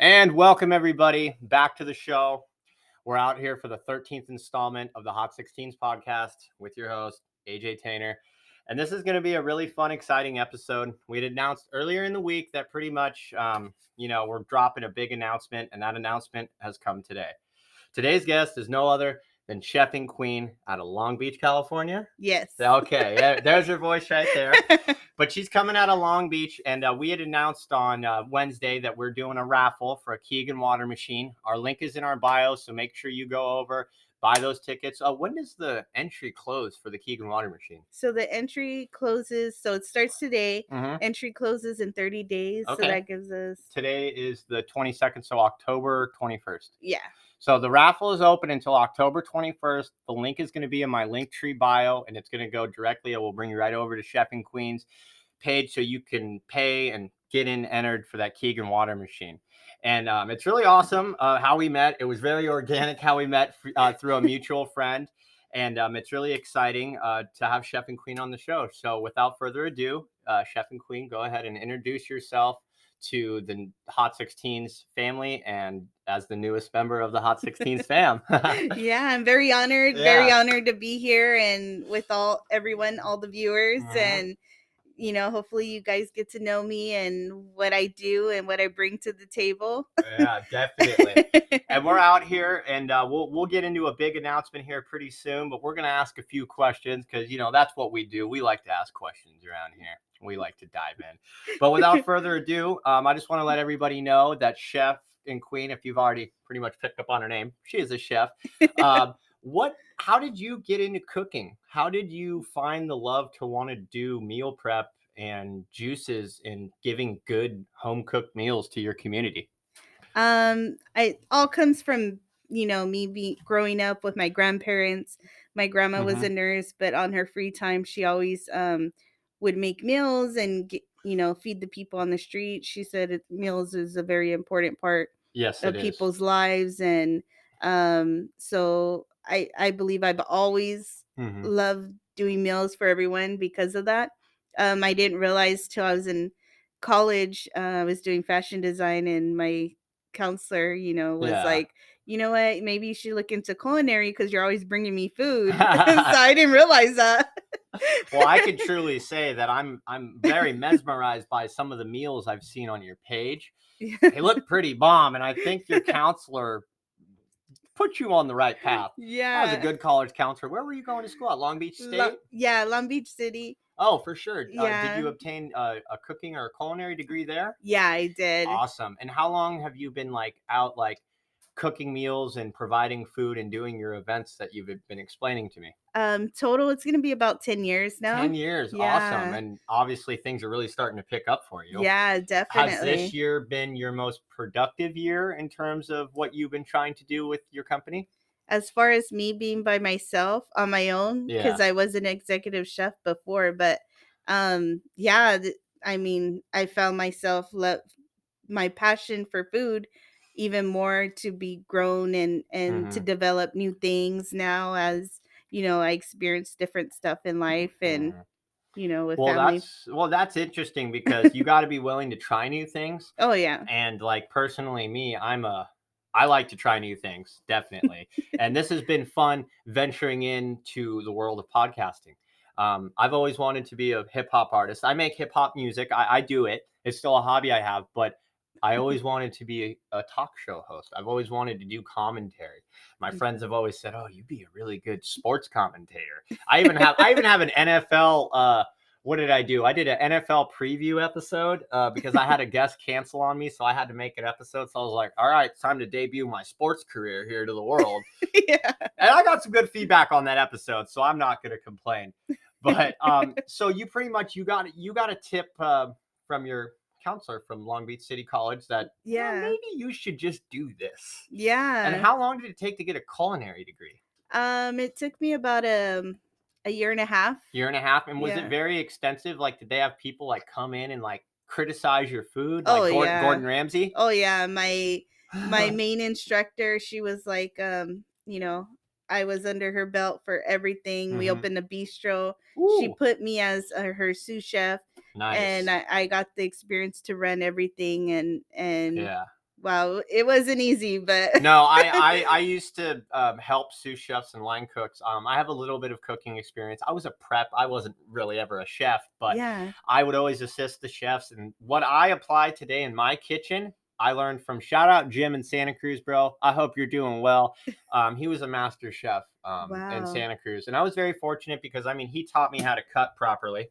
And welcome everybody back to the show. We're out here for the 13th installment of the Hot 16's podcast with your host, AJ Tainer. And this is going to be a really fun, exciting episode. We had announced earlier in the week that pretty much, we're dropping a big announcement, and that announcement has come today. Today's guest is no other than Chef and Queen out of Long Beach, California. Yes. Okay, there's your voice right there. But she's coming out of Long Beach, and we had announced on Wednesday that we're doing a raffle for a Keegan water machine. Our link is in our bio, so make sure you go over, buy those tickets. When does the entry close for the Keegan water machine? So the entry closes, so it starts today. Mm-hmm. Entry closes in 30 days. Okay. So that gives us... Today is the 22nd, so October 21st. Yeah. So the raffle is open until October 21st. The link is going to be in my Linktree bio, and it's going to go directly. It will bring you right over to Chef and Queen's page so you can pay and get entered for that Keegan water machine. And it's really awesome how we met. It was very organic how we met through a mutual friend. And it's really exciting to have Chef and Queen on the show. So without further ado, Chef and Queen, go ahead and introduce yourself to the Hot 16's family and as the newest member of the Hot 16's fam. Yeah, I'm very honored, very honored to be here and with all the viewers. Mm-hmm. And, hopefully you guys get to know me and what I do and what I bring to the table. Yeah, definitely. And we're out here and we'll get into a big announcement here pretty soon, but we're going to ask a few questions because, that's what we do. We like to ask questions around here. We like to dive in. But without further ado, I just want to let everybody know that Chef and Queen, if you've already pretty much picked up on her name, she is a chef. How did you get into cooking? How did you find the love to want to do meal prep and juices and giving good home cooked meals to your community? It all comes from, me growing up with my grandparents. My grandma Mm-hmm. was a nurse, but on her free time, she always would make meals and feed the people on the street. She said meals is a very important part of people's lives, and so I believe I've always Mm-hmm. loved doing meals for everyone because of that. I didn't realize till I was in college, I was doing fashion design, and my counselor, was like, you know what, maybe you should look into culinary because you're always bringing me food. So I didn't realize that. Well, I can truly say that I'm very mesmerized by some of the meals I've seen on your page. They look pretty bomb, and I think your counselor put you on the right path. Yeah. I was a good college counselor. Where were you going to school at? Long Beach State? Long Beach City. Oh, for sure. Yeah. Did you obtain a cooking or a culinary degree there? Yeah, I did. Awesome. And how long have you been out cooking meals and providing food and doing your events that you've been explaining to me? Total, it's going to be about 10 years now. 10 years. Yeah. Awesome. And obviously things are really starting to pick up for you. Yeah, definitely. Has this year been your most productive year in terms of what you've been trying to do with your company? As far as me being by myself on my own, because I was an executive chef before, but I found myself my passion for food even more to be grown and mm-hmm. to develop new things now as I experience different stuff in life and with family. That's interesting because you got to be willing to try new things. Oh yeah. And personally me, I like to try new things, definitely. And this has been fun venturing into the world of podcasting. I've always wanted to be a hip hop artist. I make hip hop music. I do it. It's still a hobby I have, but I always wanted to be a talk show host. I've always wanted to do commentary. My friends have always said, "Oh, you'd be a really good sports commentator." I even have an NFL. What did I do? I did an NFL preview episode because I had a guest cancel on me, so I had to make an episode. So I was like, "All right, it's time to debut my sports career here to the world." Yeah. And I got some good feedback on that episode, so I'm not going to complain. But so you pretty much you got a tip from your counselor from Long Beach City College that maybe you should just do this. Yeah. And how long did it take to get a culinary degree? It took me about a year and a half. And was it very extensive? Did they have people come in and criticize your food? Gordon Ramsay? Oh yeah, my main instructor, she was like, I was under her belt for everything. Mm-hmm. We opened a bistro. Ooh. She put me as her sous chef. Nice. And I got the experience to run everything and Wow, it wasn't easy, but No, I used to help sous chefs and line cooks. I have a little bit of cooking experience. I was a prep. I wasn't really ever a chef, but yeah. I would always assist the chefs. And what I apply today in my kitchen, I learned from shout out Jim in Santa Cruz, bro. I hope you're doing well. He was a master chef in Wow. Santa Cruz, and I was very fortunate because I mean he taught me how to cut properly.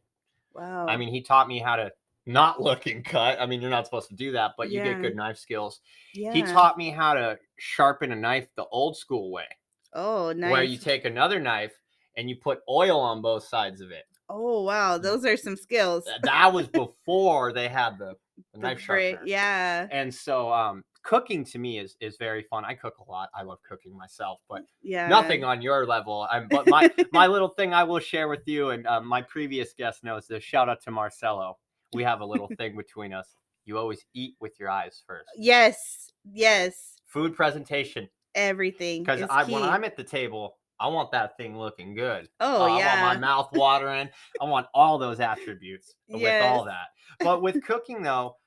I Wow. mean, he taught me how to not look and cut. I mean, you're not supposed to do that, but you get Yeah. good knife skills. He Yeah. taught me how to sharpen a knife the old school way, Oh, where you nice. take another knife and you put oil on both sides of it. Oh, wow. Those are some skills. That was before they had the The knife brick. sharpener. Yeah. And so cooking to me is very fun. I cook a lot. I love cooking myself, but Yeah. nothing on your level. But my little thing I will share with you, and my previous guest knows this. Shout out to Marcelo. We have a little thing between us. You always eat with your eyes first. Yes. Yes. Food presentation. Everything Because is when key. I'm at the table, I want that thing looking good. Oh, I want my yeah. mouth watering. I want all those attributes with Yes. all that. But with cooking though,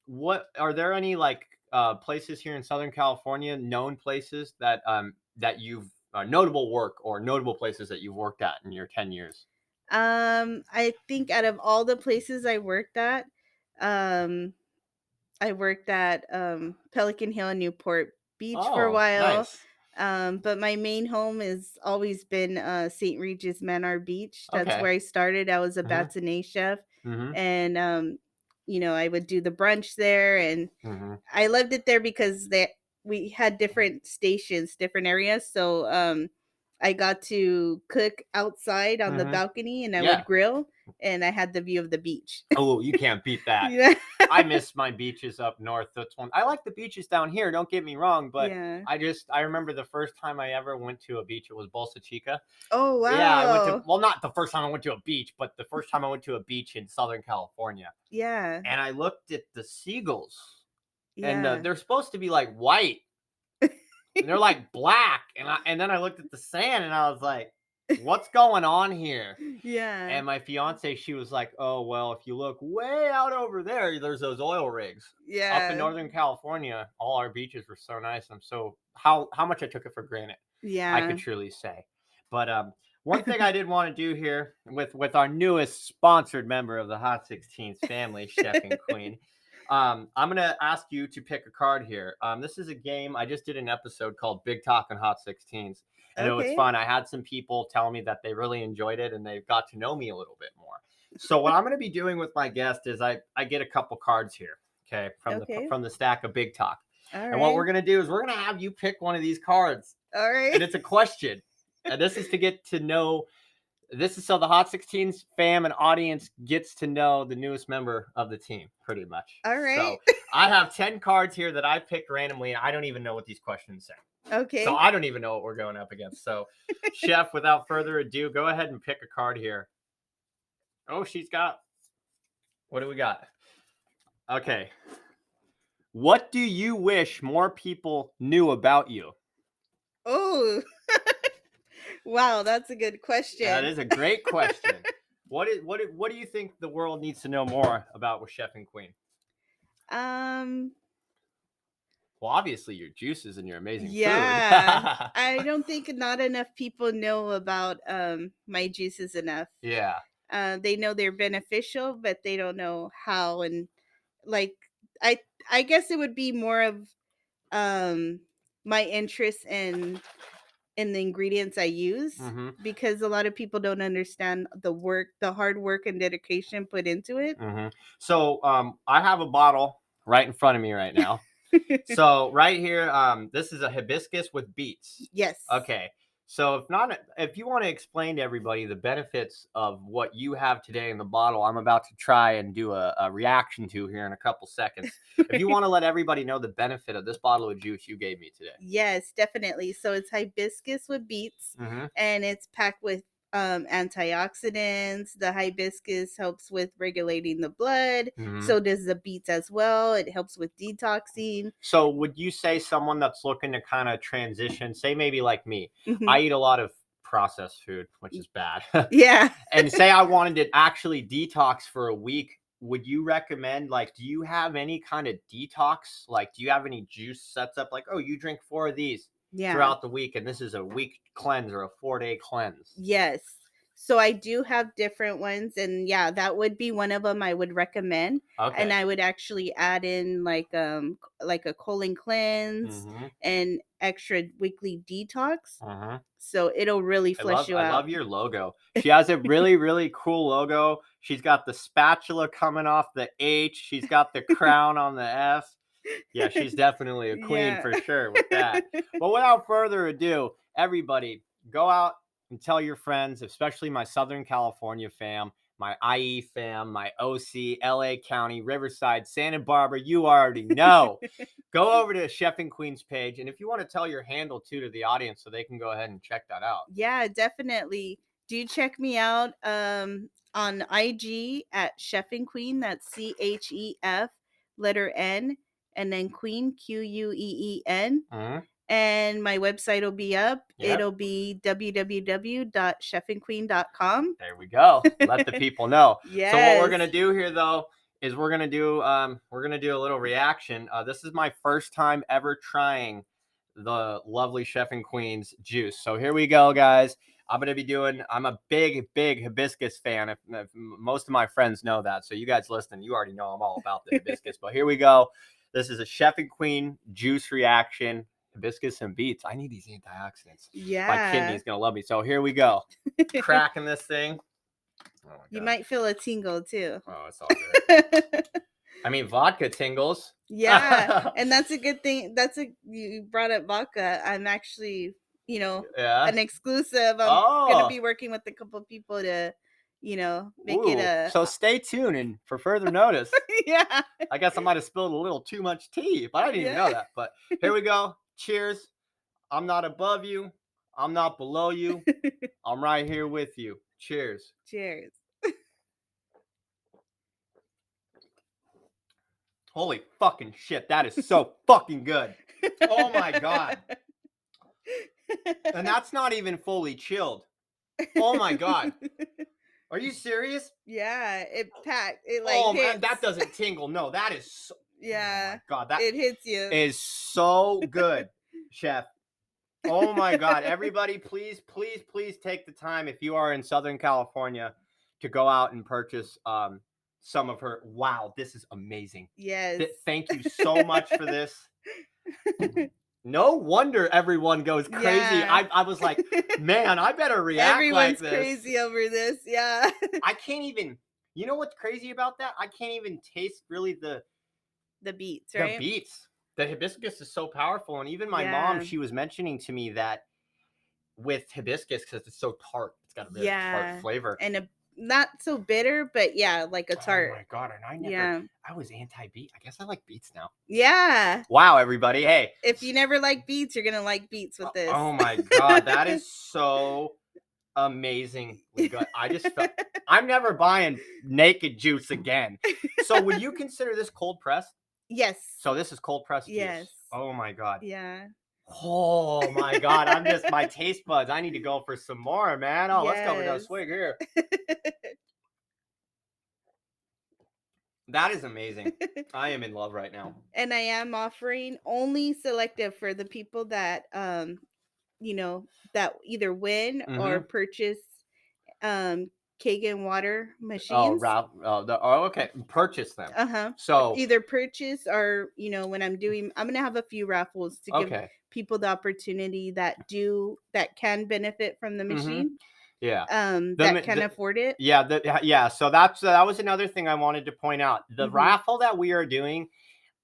what are there any like places here in Southern California, known places that that you've notable work or notable places that you've worked at in your 10 years? I think out of all the places um, I worked at Pelican Hill and Newport Beach for a Oh, while. nice. But my main home has always been St. Regis Manor Beach. That's Okay. where I started. I was a Mhm. batonnet chef, Mhm. and I would do the brunch there, and Mhm. I loved it there because we had different stations, different areas. So I got to cook outside on the Mhm. balcony, and I would Yeah. grill, and I had the view of the beach. Oh, you can't beat that. Yeah. I miss my beaches up north. That's one. I like the beaches down here. Don't get me wrong, but Yeah. I remember the first time I ever went to a beach. It was Bolsa Chica. Oh, Yeah, I went to. wow. Well, not the first time I went to a beach, but the first time I went to a beach in Southern California, Yeah. and I looked at the seagulls, and Yeah. they're supposed to be like white, and they're like black, and then I looked at the sand, and I was like, "What's going on here?" Yeah. And my fiance, she was like, "Oh, well, if you look way out over there, there's those oil rigs." Up in Yeah. Northern California, all our beaches were so nice. I'm so how much I took it for granted, I could Yeah. truly say. But one thing I did want to do here with our newest sponsored member of the Hot 16's family, Chef and Queen. I'm gonna ask you to pick a card here. This is a game. I just did an episode called Big Talk and Hot 16's. And it was Okay. fun. I had some people tell me that they really enjoyed it and they got to know me a little bit more. So what I'm going to be doing with my guest is I get a couple cards here, okay, Okay. from the stack of Big Talk. All And what right. we're going to do is we're going to have you pick one of these cards, All right. and it's a question. And this is to get to know. This is so the Hot 16's fam and audience gets to know the newest member of the team, pretty much. All right. So I have 10 cards here that I picked randomly, and I don't even know what these questions say. Okay. So I don't even know what we're going up against. So, Chef, without further ado, go ahead and pick a card here. Oh, she's got. What do we got? Okay. What do you wish more people knew about you? Oh. Wow, that's a good question. That is a great question. What do you think the world needs to know more about with Chef and Queen? Um Well, obviously your juices and your amazing yeah. food. I don't think not enough people know about my juices enough. Yeah. They know they're beneficial, but they don't know how, and like I I guess it would be more of my interest in the ingredients I use, Mm-hmm. because a lot of people don't understand the hard work and dedication put into it. Mm-hmm. So I have a bottle right in front of me right now. So right here, this is a hibiscus with beets. Yes. Okay. So if you want to explain to everybody the benefits of what you have today in the bottle, I'm about to try and do a reaction to here in a couple seconds. If you want to let everybody know the benefit of this bottle of juice you gave me today. Yes, definitely. So it's hibiscus with beets, Mm-hmm. and it's packed with antioxidants. The hibiscus helps with regulating the blood. Mm-hmm. So does the beets as well. It helps with detoxing. So would you say someone that's looking to kind of transition, say maybe like me, Mhm. I eat a lot of processed food, which is bad. Yeah. And say I wanted to actually detox for a week would you recommend, like, do you have any kind of detox? Like, do you have any juice sets up? Like, oh, you drink 4 of these throughout the week, and this is a week cleanse or a 4-day cleanse. Yes. So I do have different ones, and yeah, that would be one of them I would recommend. Okay. And I would actually add in like a colon cleanse and extra weekly detox. So it'll really flush you out. I love your logo. She has a really, really cool logo. She's got the spatula coming off the H. She's got the crown on the S. Yeah, she's definitely a queen for sure with that. But without further ado, everybody, go out and tell your friends, especially my Southern California fam, my IE fam, my OC, LA County, Riverside, Santa Barbara. You already know. Go over to Chef and Queen's page. And if you want to tell your handle too to the audience so they can go ahead and check that out. Yeah, definitely. Do check me out on IG at Chef and Queen. That's CHEF letter N and then Queen QUEEN. And my website will be up. It'll be www.chefandqueen.com. There we go. Let the people know. Yes. So what we're gonna do here though is we're gonna do a little reaction. This is my first time ever trying the lovely Chef and Queen's juice. So here we go, guys. I'm a big hibiscus fan. If most of my friends know that. So you guys listening, you already know I'm all about the hibiscus. But here we go. This is a Chef and Queen juice reaction. Hibiscus and beets. I need these antioxidants. Yeah. My kidney's going to love me. So here we go. Cracking this thing. Oh you might feel a tingle too. Oh, it's all good. I mean, vodka tingles. Yeah. And that's a good thing. You brought up vodka. I'm actually, an exclusive. I'm going to be working with a couple of people to, make it a. So stay tuned and for further notice. Yeah. I guess I might have spilled a little too much tea, but I didn't even know that. But here we go. Cheers. I'm not above you. I'm not below you. I'm right here with you. Cheers. Cheers. Holy fucking shit. That is so fucking good. Oh my God. And that's not even fully chilled. Oh my God. Are you serious? Yeah, it packed. It like oh hits. Man, that doesn't tingle. No, that is so, yeah. Oh my God, that it hits you. Is so good, Chef. Oh my God, everybody, please take the time if you are in Southern California to go out and purchase some of her. Wow, this is amazing. Yes. Thank you so much for this. No wonder everyone goes crazy. Yeah. I was like, man, I better react Everyone's like this. Crazy over this. Yeah. I can't even, you know what's crazy about that? I can't even taste really the beets, right? The beets. The hibiscus is so powerful. And even my mom, she was mentioning to me that with hibiscus, because it's so tart, it's got a very tart flavor. And not so bitter, but like a tart. Oh my God. And I was anti-beet. I guess I like beets now. Yeah. Wow, everybody. Hey. If you never like beets, you're going to like beets with this. Oh my God. That is so amazing. I just felt, I'm never buying naked juice again. So would you consider this cold pressed? Yes. So this is cold pressed juice. Yes. Oh my God. Yeah. Oh my God. My taste buds. I need to go for some more, man. Oh, let's go for a swig here. That is amazing. I am in love right now. And I am offering only selective for the people that, that either win or purchase Kagan water machines. Okay. Purchase them. So either purchase or, when I'm going to have a few raffles to give people the opportunity that can benefit from the machine. Yeah. That can afford it. Yeah. So that was another thing I wanted to point out. The raffle that we are doing,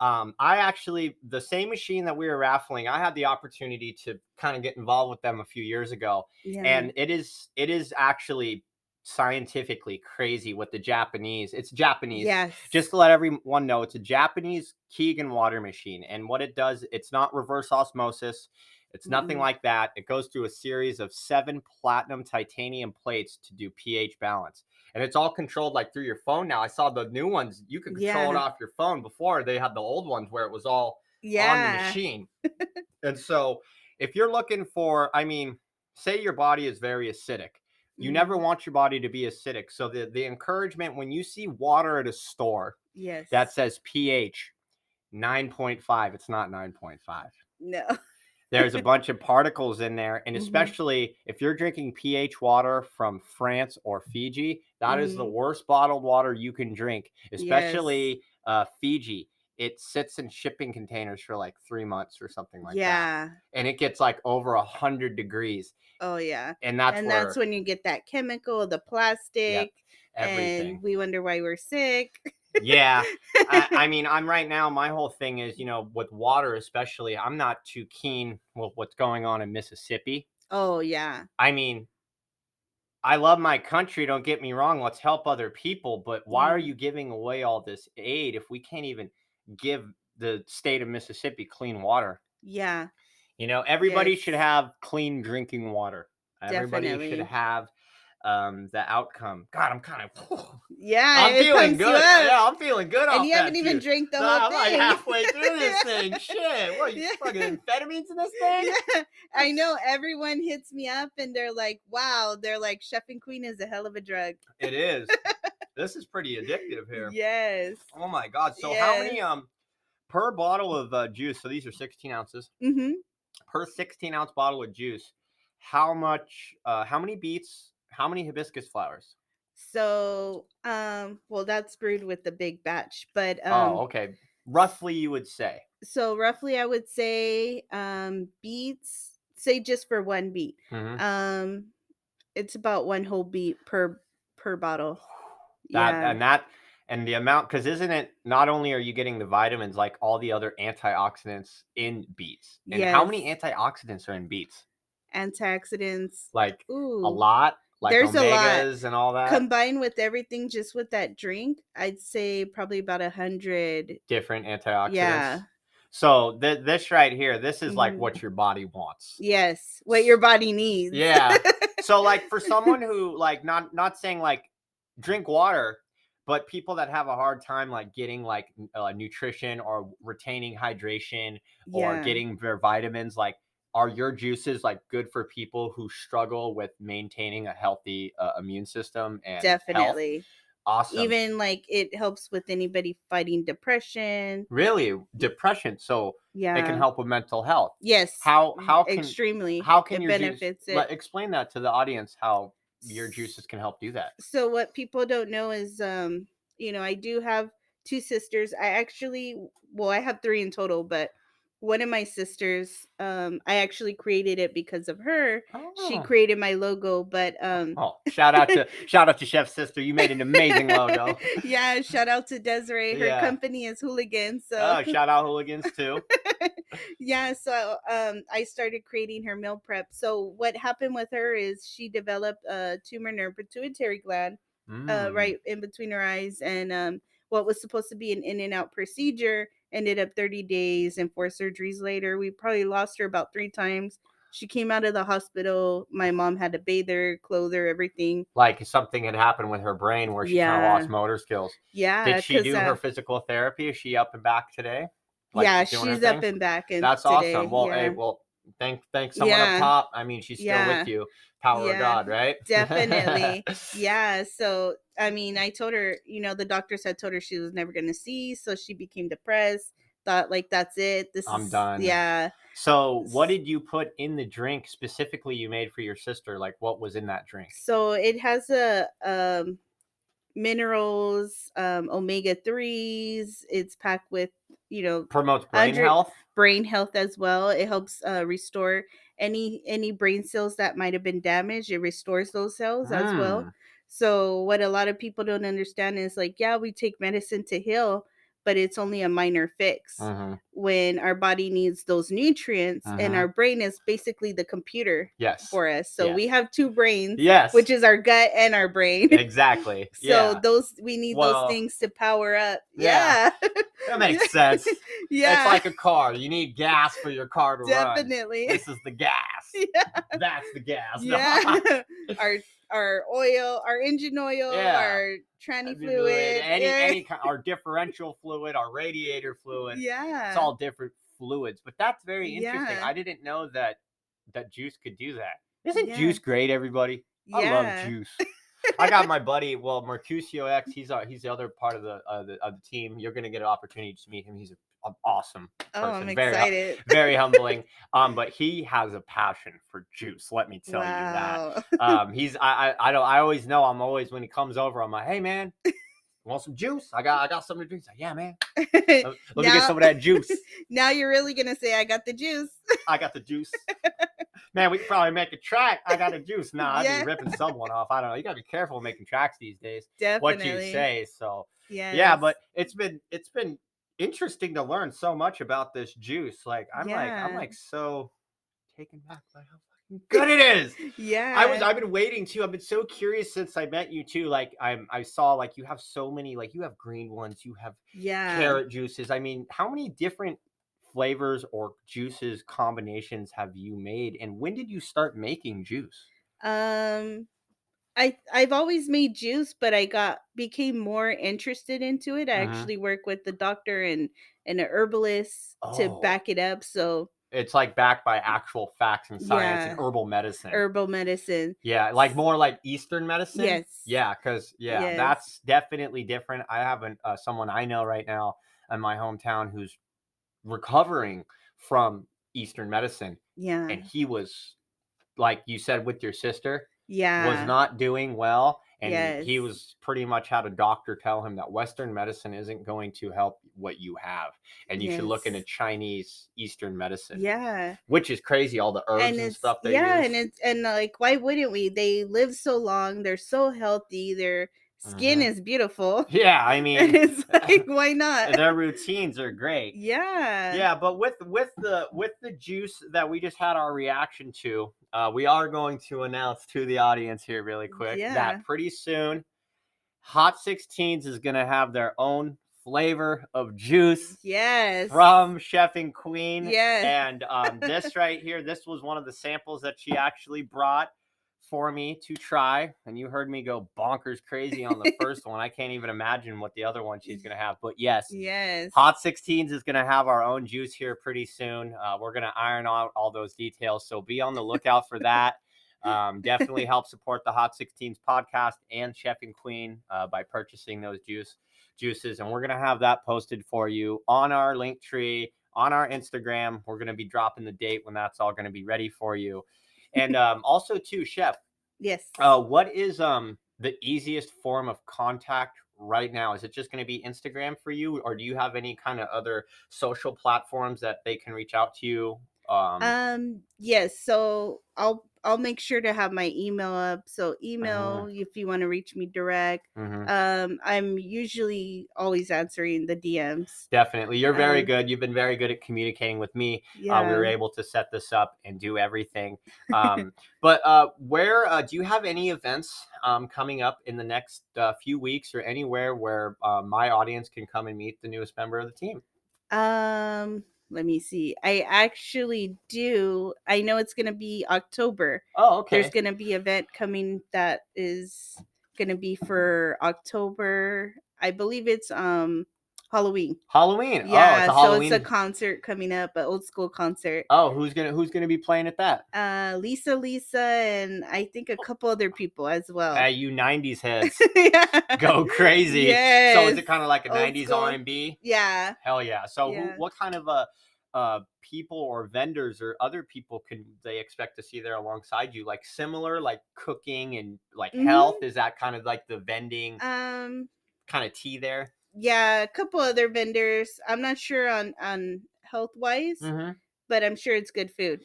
the same machine that we were raffling, I had the opportunity to kind of get involved with them a few years ago. Yeah. And it is actually scientifically crazy with the Japanese. It's Japanese. Yes. Just to let everyone know, it's a Japanese Keegan water machine. And what it does, it's not reverse osmosis. It's nothing like that. It goes through a series of 7 platinum titanium plates to do pH balance. And it's all controlled like through your phone now. I saw the new ones. You can control it off your phone. Before, they had the old ones where it was all on the machine. And so if you're looking for, say your body is very acidic. You never want your body to be acidic. So the encouragement when you see water at a store Yes. that says pH 9.5, it's not 9.5. No. There's a bunch of particles in there. And especially if you're drinking pH water from France or Fiji, that is the worst bottled water you can drink, especially Fiji. It sits in shipping containers for like 3 months or something like that. And it gets like over 100 degrees. Oh, yeah. And that's when you get that chemical, the plastic, everything. And we wonder why we're sick. Yeah. I mean, I'm right now, my whole thing is, with water especially, I'm not too keen with what's going on in Mississippi. Oh, yeah. I mean, I love my country, don't get me wrong, let's help other people, but why are you giving away all this aid if we can't even give the state of Mississippi clean water? Yeah. Everybody should have clean drinking water. Everybody should Definitely. have the outcome. God, I'm kind of I'm feeling good. Yeah, I'm feeling good. And you haven't even drank the whole I'm thing. like halfway through this thing. Shit, what are you fucking amphetamines in this thing? Yeah, I know everyone hits me up and they're like, "Wow," they're like, "Chef and Queen is a hell of a drug." It is. This is pretty addictive here. Yes. Oh my God. So how many per bottle of juice? So these are 16 ounces. Per 16-ounce bottle of juice, how many beets? How many hibiscus flowers? So, well, that's brewed with the big batch, but okay. Roughly, you would say. So roughly, I would say beets. Say just for one beet, it's about one whole beet per bottle. And the amount, because isn't it? Not only are you getting the vitamins, like all the other antioxidants in beets, and how many antioxidants are in beets? Antioxidants, like a lot. Like there's omegas a lot and all that. Combined with everything, just with that drink, I'd say probably about 100 different antioxidants. Yeah. So this right here, this is like what your body wants. Yes, what your body needs. Yeah. So like for someone who like not saying like drink water, but people that have a hard time like getting like nutrition or retaining hydration or getting their vitamins, like are your juices like good for people who struggle with maintaining a healthy immune system and definitely health? Awesome. Even like it helps with anybody fighting depression. Really? Depression. So it can help with mental health. Yes. How can extremely how can it your benefits juice, it. explain that to the audience how your juices can help do that? So what people don't know is I do have 2 sisters. I have 3 in total, but one of my sisters, I actually created it because of her. She created my logo, but shout out to Chef's sister. You made an amazing logo. Yeah, shout out to Desiree. Her company is Hooligans. So shout out Hooligans too. Yeah, so I started creating her meal prep. So what happened with her is she developed a tumor in her pituitary gland, right in between her eyes, and what was supposed to be an in and out procedure ended up 30 days and 4 surgeries later. We probably lost her about 3 times. She came out of the hospital. My mom had to bathe her, clothe her, everything. Like something had happened with her brain where she kind of lost motor skills. Yeah. Did she do her physical therapy? Is she up and back today? Like she's up and back. And that's today. Awesome. Well, hey, thanks someone up top. I mean, she's still with you. Power of God, right? Definitely. Yeah. So, I mean, I told her, the doctors had told her she was never going to see. So she became depressed, thought like, that's it. I'm done. Yeah. So what did you put in the drink specifically you made for your sister? Like what was in that drink? So it has minerals, omega-3s. It's packed with, promotes brain health as well. It helps restore any brain cells that might have been damaged. It restores those cells as well. So what a lot of people don't understand is like, yeah, we take medicine to heal, but it's only a minor fix when our body needs those nutrients, and our brain is basically the computer for us. So we have 2 brains, which is our gut and our brain. Exactly. So we need those things to power up. Yeah. That makes sense. Yeah. It's like a car. You need gas for your car to run. Definitely. This is the gas. That's the gas. Yeah. Our oil, our engine oil, our tranny fluid, any kind, our differential fluid, our radiator fluid. Yeah. It's all different fluids, but that's very interesting. I didn't know that juice could do that. Isn't juice great, everybody? I love Yeah. juice. I got my buddy, well, Mercutio X. He's the other part of the team. You're gonna get an opportunity to meet him. He's an awesome Oh, I'm person, excited. very humbling. But he has a passion for juice. Let me tell you that. Wow. I don't. I always know. I'm always when he comes over. I'm like, hey man, you want some juice? I got something to drink. He's like, yeah man. Let me get Now some of that juice. now you're really gonna say I got the juice. I got the juice. Man, we could probably make a track. I got a juice. Nah, I'd be Yeah, ripping someone off. I don't know. You gotta be careful making tracks these days. What you definitely. say. So yeah, Yes. but it's been interesting to learn so much about this juice. Like I'm Yeah. like so taken back by how fucking good it is. Yeah. I've been waiting too. I've been so curious since I met you too. Like I saw like you have so many, like you have green ones, you have Yeah. carrot juices. I mean, how many different flavors or juices combinations have you made, and when did you start making juice? Um I've always made juice, but I got became more interested into it. I Hmm. actually work with the doctor and a herbalist to Oh, back it up. So it's like backed by actual facts and science and yeah, herbal medicine. herbal medicine. Yeah, like more like Eastern medicine. Yes. Yeah, because yeah, Yes. that's definitely different. I have someone I know right now in my hometown who's recovering from Eastern medicine, Yeah. and he was like you said with your sister, was Yeah. not doing well. And Yes. he was pretty much had a doctor tell him that Western medicine isn't going to help what you have. And you should look into Yes. Chinese Eastern medicine, Yeah. which is crazy. All the And herbs and it's stuff they yeah, and use. it's and like why wouldn't we? They live so long, they're so healthy, their skin Hmm. is beautiful. Yeah, I And mean, it's like, why not? their routines are great. Yeah. Yeah, but with the juice that we just had our reaction to, we are going to announce to the audience here really quick that Yeah. pretty soon Hot 16's is going to have their own flavor of juice Yes. from Chef and Queen. Yes. And this right here, this was one of the samples that she actually brought for me to try. And you heard me go bonkers crazy on the first one. I can't even imagine what the other one she's going to have. But yes, Yes. Hot 16's is going to have our own juice here pretty soon. We're going to iron out all those details. So be on the lookout for that. Definitely help support the Hot 16's podcast and Chef and Queen by purchasing those juices. And we're going to have that posted for you on our link tree, on our Instagram. We're going to be dropping the date when that's all going to be ready for you. And also, too, Chef, Yes. what is the easiest form of contact right now? Is it just going to be Instagram for you, or do you have any kind of other social platforms that they can reach out to you? Yes, so I'll make sure to have my email up. So Mhm, email if you want to reach me direct. mhm. I'm usually always answering the DMs. Definitely. You're very Um, good. You've been very good at communicating with me. We were yeah. able to set this up and do everything. But where do you have any events coming up in the next few weeks or anywhere where my audience can come and meet the newest member of the team? Let me see. I actually do. I know it's going to be October. Oh, There's okay. going to be an event coming that is going to be for October. I believe it's Halloween. Halloween. Oh, it's Yeah, a so it's a Halloween. concert coming up, an old school concert. Oh, who's gonna be playing at that? Lisa, and I think a couple other people as well. Hey, you '90s heads, Yeah. go crazy. So is Yes. it kind of like a Old '90s school. R&B? Yeah. Hell yeah. So Yeah. what kind of people or vendors or other people can they expect to see there alongside you? Like similar, like cooking and like health? Mhm. Is that kind of like the vending Um kind of tea there? yeah, a couple other vendors. I'm not sure on health wise, Mm-hmm. but I'm sure it's good food.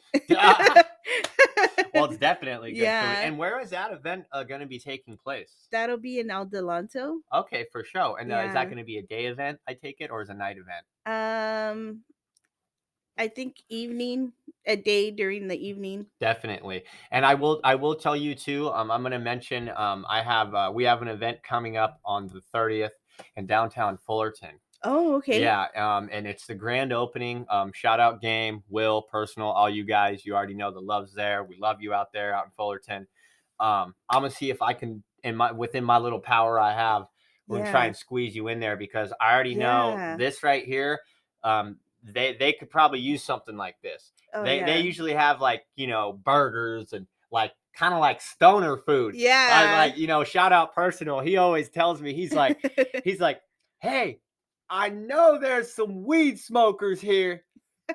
Well, it's definitely good food. Yeah. And where is that event going to be taking place? That'll be in Aldelanto. Okay, for sure. And is that Yeah. going to be a day event? I take it, or is it a night event? Um I think evening, a day during the evening. Definitely. And I will tell you too, I'm gonna mention we have an event coming up on the 30th in downtown Fullerton. Oh, okay. Yeah, and it's the grand opening. Shout out game, Will, personal, all you guys. You already know the love's there. We love you out there out in Fullerton. I'm gonna see if I can within my little power I have, we're gonna try Yeah. and squeeze you in there because I already know Yeah. this right here. They could probably use something like this. Oh, They yeah. usually have like burgers and kind of like stoner food. Yeah. Shout out Personal. He always tells me, he's like, hey, I know there's some weed smokers here.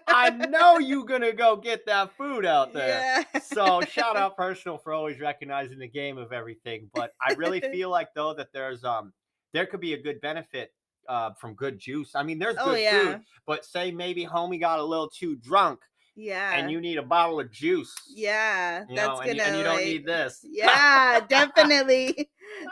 I know you gonna go get that food out there. Yeah. So shout out Personal for always recognizing the game of everything. But I really feel like though that there could be a good benefit from good juice. I mean, there's Oh good yeah. food, but say maybe homie got a little too drunk and Yeah. you need a bottle of juice. Yeah. That's and gonna you don't need this. Yeah, definitely.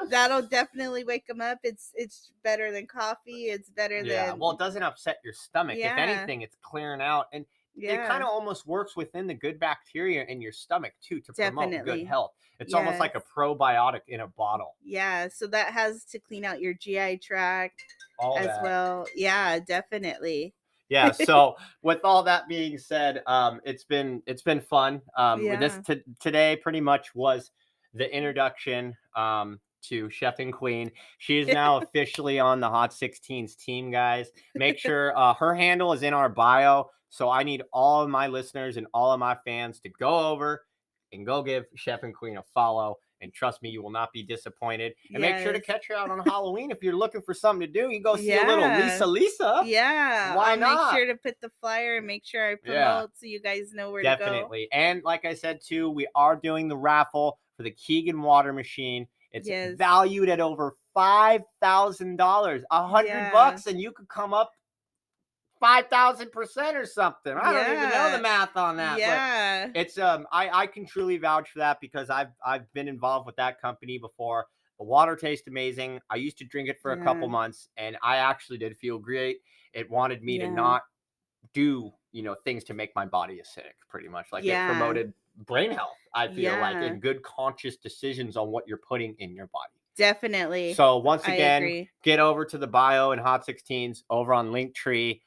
That'll definitely wake them up. It's better than coffee. It's better Yeah. than Well, it doesn't upset your stomach. If Yeah. anything, it's clearing out, and it kind Yeah. of almost works within the good bacteria in your stomach too to promote good Definitely. health. It's almost like a Yes. probiotic in a bottle. Yeah, so that has to clean out your GI tract All as that. well. Yeah, definitely. Yeah. So with all that being said, it's been fun. Yeah. Today pretty much was the introduction to Chef and Queen. She is now officially on the Hot 16's team, guys. Make sure her handle is in our bio. So I need all of my listeners and all of my fans to go over and go give Chef and Queen a follow. And trust me, you will not be disappointed. And make sure to Yes. catch her out on Halloween. If you're looking for something to do, you can go see a little Lisa. Yeah. Why I'll not? make sure to put the flyer and make sure I promote Yeah. so you guys know where Definitely. And like I said too, we are doing the raffle for the Keegan water machine. It's Yes. valued at over $5,000, $100, and you could come up 5,000% or something. I don't even know the math on that. Yeah. But it's I can truly vouch for that because I've been involved with that company before. The water tastes amazing. I used to drink it for a couple months and I actually did feel great. It wanted me to not do things to make my body acidic, pretty much. Like it promoted brain health, I feel like, and good conscious decisions on what you're putting in your body. Definitely. So once again, get over to the bio and Hot 16's over on Linktree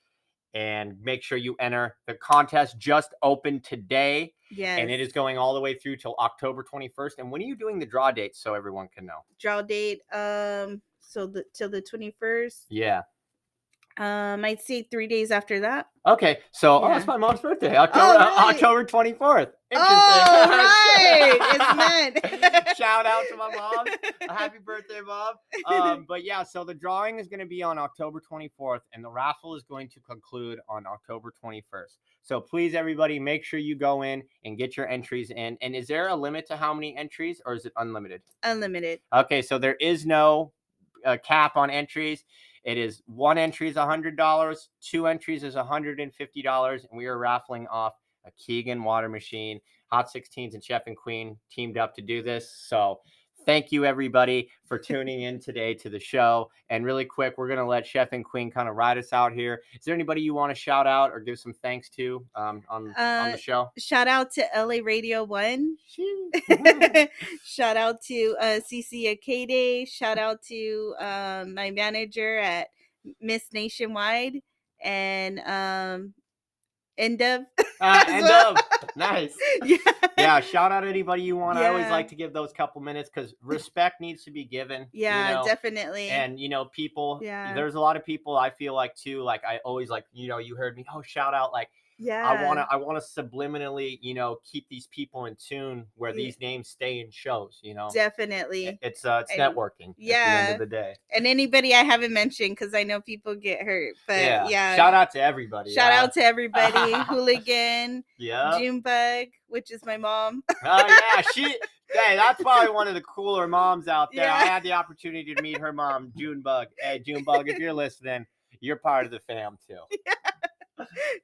and make sure you enter. The contest just opened today. Yes. And it is going all the way through till October 21st. And when are you doing the draw date so everyone can know? Draw date till the 21st. Yeah. I'd say 3 days after that. Okay, so that's my mom's birthday, October 24th. Interesting. Oh, right. It's meant. Shout out to my mom. Happy birthday, Mom. But yeah, so the drawing is going to be on October 24th, and the raffle is going to conclude on October 21st. So please, everybody, make sure you go in and get your entries in. And is there a limit to how many entries, or is it unlimited? Unlimited. Okay, so there is no cap on entries. It is one entry is $100, two entries is $150, and we are raffling off a Keegan water machine. Hot 16's and Chef and Queen teamed up to do this. So thank you, everybody, for tuning in today to the show. And really quick, we're going to let Chef and Queen kind of ride us out here. Is there anybody you want to shout out or give some thanks to on the show? Shout out to LA Radio 1. Shout out to CC Akade. Shout out to my manager at Miss Nationwide and End of. Nice. Yeah, shout out anybody you want. I always like to give those couple minutes because respect needs to be given. Definitely. And people, there's a lot of people I feel like too, like I always like, you heard me, shout out, like I want to subliminally, keep these people in tune where these names stay in shows, Definitely. It's networking at the end of the day. And anybody I haven't mentioned because I know people get hurt, but shout out to everybody. Shout out to everybody. Hooligan, Junebug, which is my mom. Hey, that's probably one of the cooler moms out there. I had the opportunity to meet her mom, Junebug. Hey, Junebug, if you're listening, you're part of the fam too.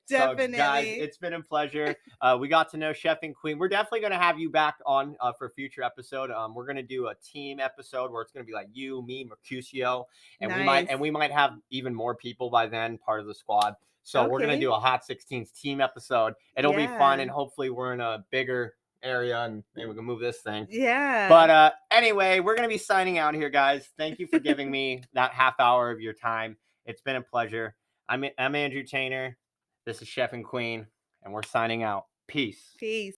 Definitely. So, guys, it's been a pleasure. We got to know Chef and Queen. We're definitely going to have you back on for a future episode. We're going to do a team episode where it's going to be like you, me, Mercutio, and we might have even more people by then, part of the squad. So we're going to do a Hot 16's team episode. It'll be fun, and hopefully we're in a bigger area and maybe we can move this thing. Yeah. But anyway, we're going to be signing out here, guys. Thank you for giving me that half hour of your time. It's been a pleasure. I'm Andrew Tainer. This is Chef and Queen, and we're signing out. Peace. Peace.